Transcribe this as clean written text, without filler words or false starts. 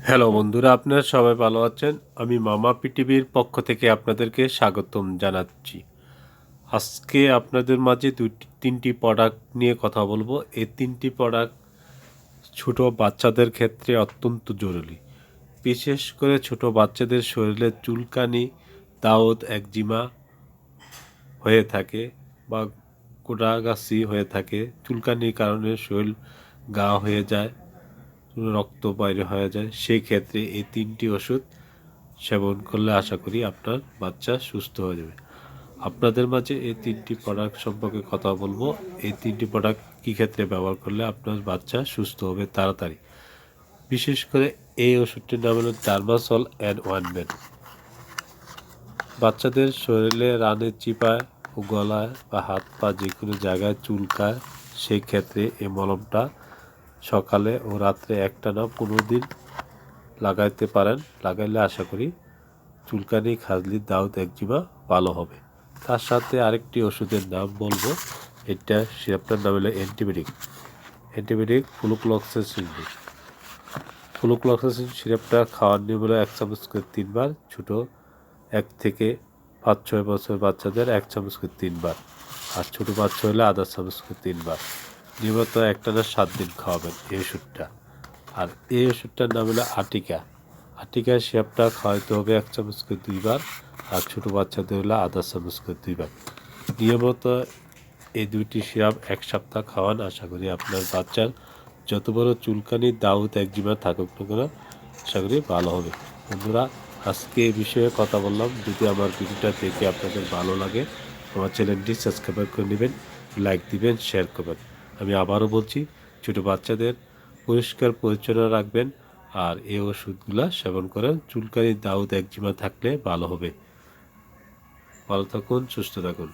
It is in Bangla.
হ্যালো বন্ধুরা, আপনারা সবাই ভালো আছেন? আমি মামা পিটিভির পক্ষ থেকে আপনাদেরকে স্বাগতম জানাচ্ছি। আজকে আপনাদের মাঝে তিনটি প্রোডাক্ট নিয়ে কথা বলবো। এই তিনটি প্রোডাক্ট ছোট বাচ্চাদের ক্ষেত্রে অত্যন্ত জরুরি। বিশেষ করে ছোট বাচ্চাদের শরীরে চুলকানি, দাউদ, একজিমা হয়ে থাকে বা গোড়াগাছি হয়ে থাকে। চুলকানির কারণে শরীর ঘা হয়ে যায়, রক্ত বাইরে হয়ে যায়। সেই ক্ষেত্রে এই তিনটি ওষুধ সেবন করলে আশা করি আপনার বাচ্চা সুস্থ হয়ে যাবে। আপনাদের মাঝে এই তিনটি প্রোডাক্ট সম্পর্কে কথা বলবো। এই তিনটি প্রোডাক্ট কী ক্ষেত্রে ব্যবহার করলে আপনার বাচ্চা সুস্থ হবে তাড়াতাড়ি। বিশেষ করে এই ওষুধটির নাম হলো ডার্মাসল অ্যান্ড ওয়ানমেন্ট। বাচ্চাদের শরীরে রানে চিপায় ও গলায় বা হাত পা যে কোনো জায়গায় চুলকায়, সেই ক্ষেত্রে এই মলমটা সকালে ও রাত্রে একটানা 15 দিন লাগাইতে পারেন। লাগাইলে আশা করি চুলকানি, খাজলি, দাউদ, একজিমা ভালো হবে। তার সাথে আরেকটি ওষুধের নাম বলবো। এটা সিরাপটার নাম হলো অ্যান্টিবায়োটিক ফ্লুক্লোক্সাসিন। ফ্লুক্লোক্সাসিন সিরাপটা খাওয়ার নিয়ম হলো 1 চামচ করে 3 বার। ছোটো 1 থেকে 5-6 বছর বাচ্চাদের 1 চামচ করে 3 বার, আর ছোটো বাচ্চা হলে আধা চামচ করে 3 বার। নিয়মিত একটানা 7 দিন খাওয়াবেন এই ওষুধটা। আর এই ওষুধটার নাম হলো আটিকা সিরাপটা খাওয়াইতে হবে 1 চামচ করে 2 বার, আর ছোটো বাচ্চাদের হলে আধা চামচ করে 2 বার। নিয়মিত এই দুইটি সিরাপ 1 সপ্তাহ খাওয়ান। আশা করি আপনার বাচ্চার যত বড় চুলকানি, দাউদ, একজিমা থাকুক না কেন আশা করি ভালো হবে। বন্ধুরা, আজকে এই বিষয়ে কথা বললাম। যদি আমার ভিডিওটা দেখে আপনাদের ভালো লাগে, আমার চ্যানেলটি সাবস্ক্রাইব করে নেবেন, লাইক দিবেন, শেয়ার করবেন। আমি আবারও বলছি, ছোটো বাচ্চাদের পরিষ্কার পরিচ্ছন্ন রাখবেন আর এই ওষুধগুলা সেবন করেন। চুলকানি, দাউদ, একজিমা থাকলে ভালো হবে। ভালো থাকুন, সুস্থ থাকুন।